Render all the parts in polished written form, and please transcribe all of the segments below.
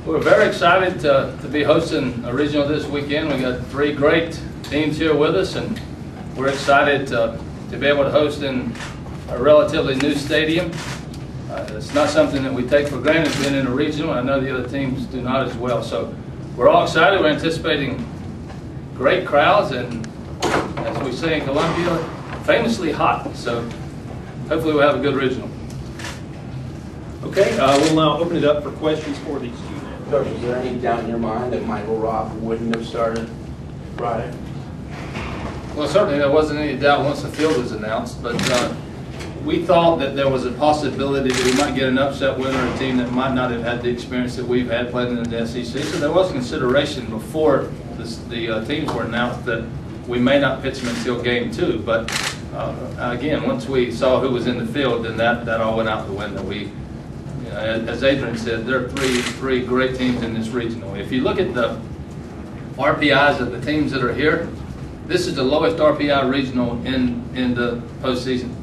We're very excited to be hosting a regional this weekend. We got 3 great teams here with us, and we're excited to be able to host in a relatively new stadium. It's not something that we take for granted being in a regional. I know the other teams do not as well. So we're all excited. We're anticipating great crowds, and as we say in Columbia, famously hot. So hopefully we'll have a good regional. Okay, we'll now open it up for questions for these two. Coach, is there any doubt in your mind that Michael Roth wouldn't have started Friday? Well, certainly there wasn't any doubt once the field was announced, but we thought that there was a possibility that we might get an upset winner, a team that might not have had the experience that we've had playing in the SEC. So there was consideration before the teams were announced that we may not pitch them until game 2. But again, once we saw who was in the field, then that all went out the window. As Adrian said, there are three great teams in this regional. If you look at the RPIs of the teams that are here, this is the lowest RPI regional in the postseason.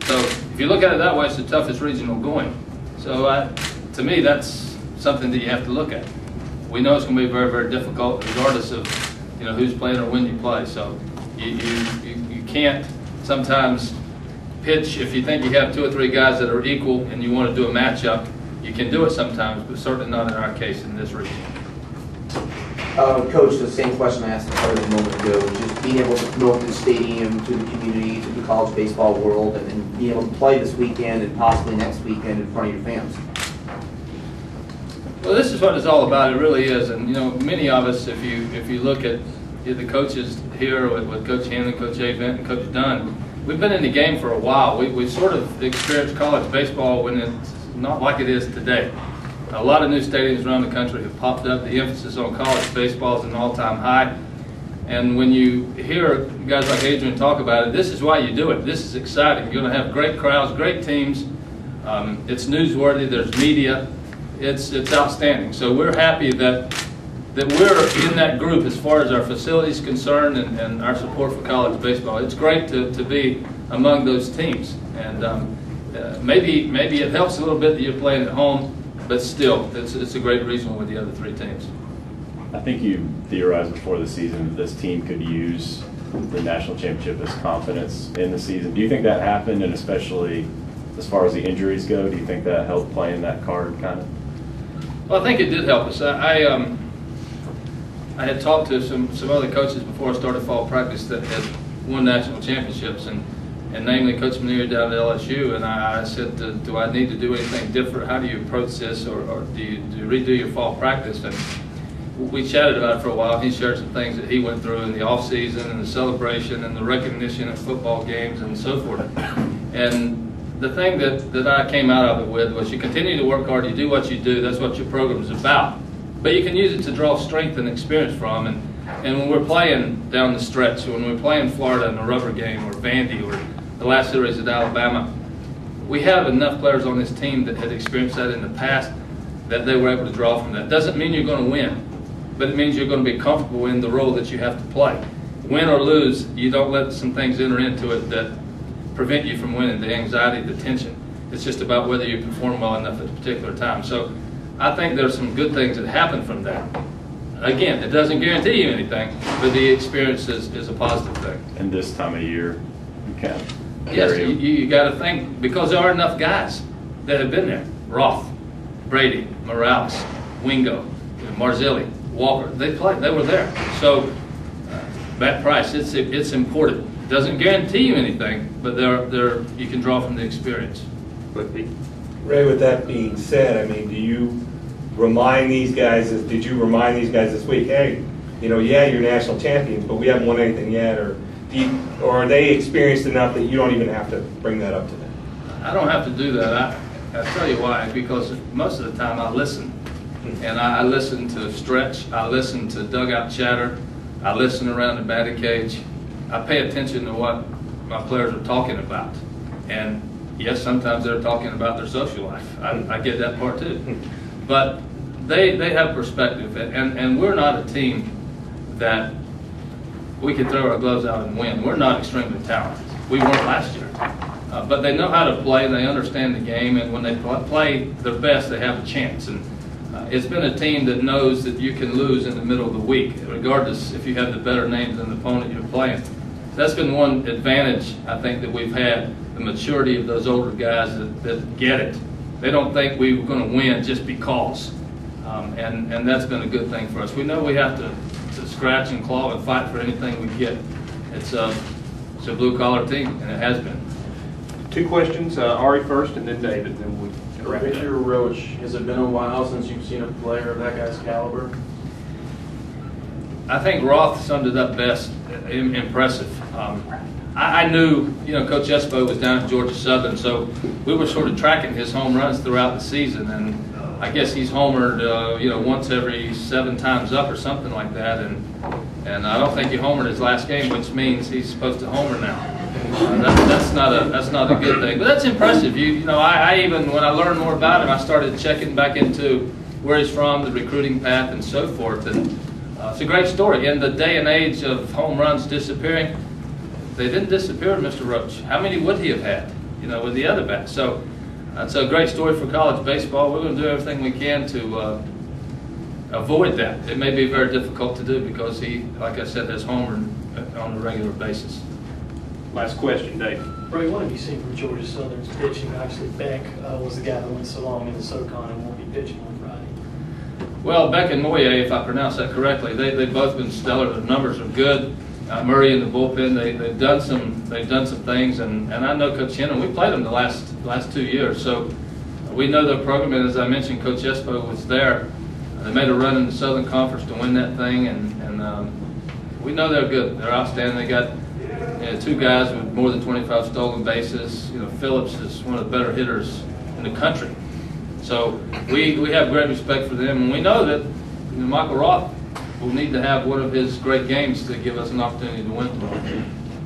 So if you look at it that way, it's the toughest regional going. So to me, that's something that you have to look at. We know it's going to be very, very difficult, regardless of who's playing or when you play. So you can't sometimes pitch if you think you have 2 or 3 guys that are equal and you want to do a matchup. You can do it sometimes, but certainly not in our case in this region. Coach, the same question I asked a moment ago, just being able to promote the stadium to the community, to the college baseball world, and being able to play this weekend and possibly next weekend in front of your fans. Well, this is what it's all about. It really is, and many of us, if you look at the coaches here with Coach Hanlon, Coach Avent, and Coach Dunn, we've been in the game for a while. We've sort of experienced college baseball when it's not like it is today. A lot of new stadiums around the country have popped up. The emphasis on college baseball is an all-time high. And when you hear guys like Adrian talk about it, this is why you do it. This is exciting. You're going to have great crowds, great teams. It's newsworthy. There's media. It's outstanding. So we're happy that we're in that group as far as our facilities concerned and our support for college baseball. It's great to be among those teams. And maybe it helps a little bit that you're playing at home, but still, it's a great regional with the other 3 teams. I think you theorized before the season that this team could use the national championship as confidence in the season. Do you think that happened, and especially as far as the injuries go, do you think that helped playing that card kind of? Well, I think it did help us. I had talked to some other coaches before I started fall practice that had won national championships, and namely Coach Manier down at LSU, and I said, do I need to do anything different? How do you approach this, or do you redo your fall practice? And we chatted about it for a while. He shared some things that he went through in the off season and the celebration and the recognition at football games and so forth. And the thing that I came out of it with was you continue to work hard, you do what you do, that's what your program is about. But you can use it to draw strength and experience from. And when we're playing down the stretch, when we're playing Florida in a rubber game, or Vandy, or the last series at Alabama, we have enough players on this team that had experienced that in the past that they were able to draw from that. Doesn't mean you're going to win, but it means you're going to be comfortable in the role that you have to play. Win or lose, you don't let some things enter into it that prevent you from winning, the anxiety, the tension. It's just about whether you perform well enough at a particular time. So I think there's some good things that happen from that. Again, it doesn't guarantee you anything, but the experience is a positive thing. And this time of year, you can. Yes, you got to think, because there are enough guys that have been there. Roth, Brady, Morales, Wingo, Marzilli, Walker, they played, they were there. So Matt Price, it's important. It doesn't guarantee you anything, but you can draw from the experience. Ray, with that being said, I mean, did you remind these guys this week, hey, yeah, you're national champions, but we haven't won anything yet, or are they experienced enough that you don't even have to bring that up to them? I don't have to do that. I'll tell you why, because most of the time I listen. And I listen to stretch, I listen to dugout chatter, I listen around the batting cage. I pay attention to what my players are talking about. And yes, sometimes they're talking about their social life. I get that part too. But they have perspective, and we're not a team that we can throw our gloves out and win. We're not extremely talented. We weren't last year. But they know how to play, and they understand the game, and when they play their best, they have a chance. And it's been a team that knows that you can lose in the middle of the week, regardless if you have the better names than the opponent you're playing. So that's been one advantage, I think, that we've had, the maturity of those older guys that get it. They don't think we're going to win just because. And that's been a good thing for us. We know we have to scratch and claw and fight for anything we get. It's a blue-collar team, and it has been. 2 questions, Ari first and then David, then we'll wrap it Victor up. Roach, has it been a while since you've seen a player of that guy's caliber? I think Roth summed it up best. Impressive. I knew, Coach Espo was down at Georgia Southern, so we were sort of tracking his home runs throughout the season, and I guess he's homered, once every 7 times up or something like that, and I don't think he homered his last game, which means he's supposed to homer now. That's not a good thing, but that's impressive. I even, when I learned more about him, I started checking back into where he's from, the recruiting path, and so forth. And it's a great story. In the day and age of home runs disappearing, they didn't disappear, Mr. Roach. How many would he have had, with the other bats? So that's a great story for college baseball. We're going to do everything we can to avoid that. It may be very difficult to do because he, like I said, has homered on a regular basis. Last question, David. Ray, what have you seen from Georgia Southern's pitching? Obviously, Beck was the guy that went so long in the SoCon and won't be pitching on Friday. Well, Beck and Moye, if I pronounce that correctly, they've both been stellar. The numbers are good. Murray in the bullpen, they've done some things, and I know Coach Hennon. We played them the last 2 years, so we know their program. And as I mentioned, Coach Espo was there. They made a run in the Southern Conference to win that thing, and we know they're good. They're outstanding. They got 2 guys with more than 25 stolen bases. Phillips is one of the better hitters in the country. So we have great respect for them, and we know that Michael Roth will need to have one of his great games to give us an opportunity to win tomorrow.